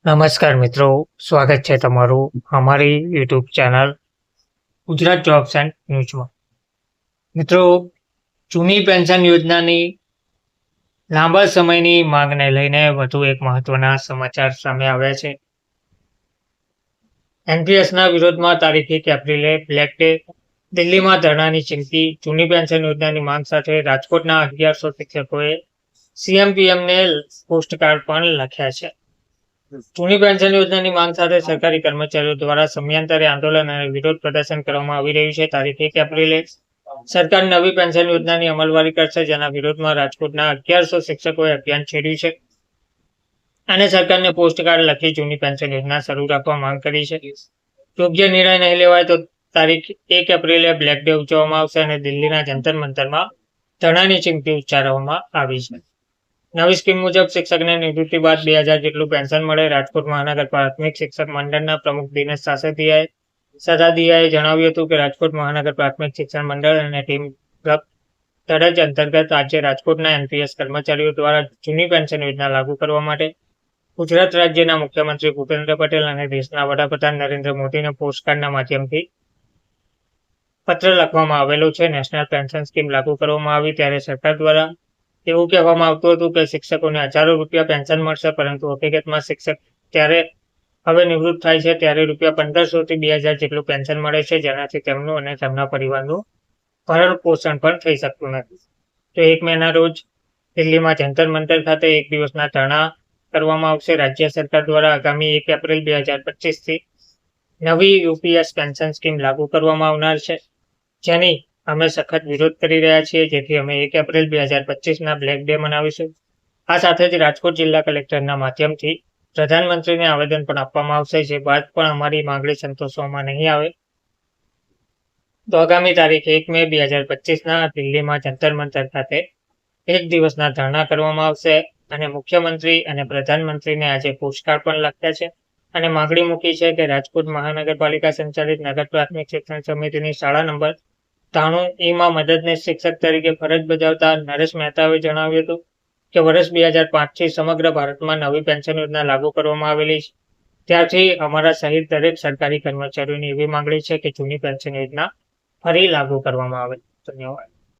નમસ્કાર મિત્રો, સ્વાગત છે તમારું અમારી YouTube channel Gujarat jobs and ન્યૂઝમાં. મિત્રો, જૂની પેન્શન યોજનાની લાંબા સમયની માંગને લઈને વધુ એક મહત્વના સમાચાર સામે આવ્યા છે. એનપીએસના વિરોધમાં તારીખ 1 એપ્રિલે બ્લેક ડે. દિલ્હીમાં ધરણાની ચીમકી. જૂની પેન્શન યોજનાની માંગ સાથે રાજકોટના 1100 શિક્ષકોએ સીએમ-પીએમને પોસ્ટકાર્ડ પણ લખ્યા છે. જૂની પેન્શન યોજનાની માંગ સાથે સરકારી કર્મચારીઓ દ્વારા સમયાંતરે આંદોલન અને વિરોધ પ્રદર્શન કરવામાં આવી રહ્યું છે. તારીખ 1 એપ્રિલે સરકાર નવી પેન્શન યોજનાની અમલવારી કરશે, જેના વિરોધમાં રાજકોટના 1100 શિક્ષકોએ અભિયાન છેડ્યું છે અને સરકારને પોસ્ટકાર્ડ લખી જૂની પેન્શન યોજના શરૂ રાખવા માંગ કરી છે. યોગ્ય નિર્ણય નહીં લેવાય તો તારીખ 1 એપ્રિલે બ્લેક ડે ઉજવવામાં આવશે અને દિલ્હીના જંતર મંતરમાં ધરણાની ચીમકી ઉચ્ચારવામાં આવી છે. નવી સ્કીમ મુજબ શિક્ષકને નિવૃત્તિ બાદ 2000 જેટલું પેન્શન મળે. રાજકોટ મહાનગર પ્રાથમિક શિક્ષક મંડળના પ્રમુખ દિનેશ સસાદિયાએ જણાવ્યું હતું કે રાજકોટ મહાનગર પ્રાથમિક શિક્ષણ મંડળ અને ટીમ ધડજ અંતર્ગત આજે રાજકોટના એનપીએસ કર્મચારીઓ દ્વારા જૂની પેન્શન યોજના લાગુ કરવા માટે ગુજરાત રાજ્યના મુખ્યમંત્રી ભૂપેન્દ્ર પટેલ અને દેશના વડાપ્રધાન નરેન્દ્ર મોદીને પોસ્ટકાર્ડના માધ્યમથી પત્ર લખવામાં આવેલો છે. નેશનલ પેન્શન સ્કીમ લાગુ કરવામાં આવી ત્યારે સરકાર દ્વારા એવું કહેવામાં આવતું હતું કે શિક્ષકોને હજારો રૂપિયા પેન્શન મળશે, પરંતુ હકીકતમાં શિક્ષક ત્યારે હવે નિવૃત્ત થાય છે ત્યારે રૂપિયા 1500 થી 2000 જેટલું પેન્શન મળે છે, જેનાથી તેમનું અને તેમના પરિવારનું ભરણ પોષણ પણ થઈ શકતું નથી. તો 1 મેના રોજ દિલ્હીમાં જંતર મંતર ખાતે એક દિવસના ધરણા કરવામાં આવશે. રાજ્ય સરકાર દ્વારા આગામી 1 એપ્રિલ 2025 થી નવી યુપીએસ પેન્શન સ્કીમ લાગુ કરવામાં આવનાર છે, જેની અમે સખત વિરોધ કરી રહ્યા છીએ, જેથી અમે 1 એપ્રિલ 2025ના બ્લેક ડે મનાવીશું. આ સાથે જ રાજકોટ જિલ્લા કલેક્ટરના માધ્યમથી પ્રધાનમંત્રીને આવેદન પણ આપવામાં આવશે. જે બાદ પણ અમારી માંગણી સંતોષવામાં નહીં આવે તો આગામી તારીખ 1 મે 2025ના દિલ્હીમાં જંતર મંતર ખાતે એક દિવસના ધરણા કરવામાં આવશે અને મુખ્યમંત્રી અને પ્રધાનમંત્રીને આજે પોસ્ટકાર્ડ પણ લખ્યા છે અને માંગણી મૂકી છે કે રાજકોટ મહાનગરપાલિકા સંચાલિત નગર પ્રાથમિક શિક્ષણ સમિતિની શાળા નંબર 93 મદદનીશ શિક્ષક તરીકે ફરજ બજાવતા નરેશ મહેતાએ જણાવ્યું હતું કે વર્ષ 2005થી સમગ્ર ભારતમાં નવી પેન્શન યોજના લાગુ કરવામાં આવેલી છે. ત્યારથી અમારા સહિત દરેક સરકારી કર્મચારીઓની એવી માંગણી છે કે જૂની પેન્શન યોજના ફરી લાગુ કરવામાં આવે. ધન્યવાદ.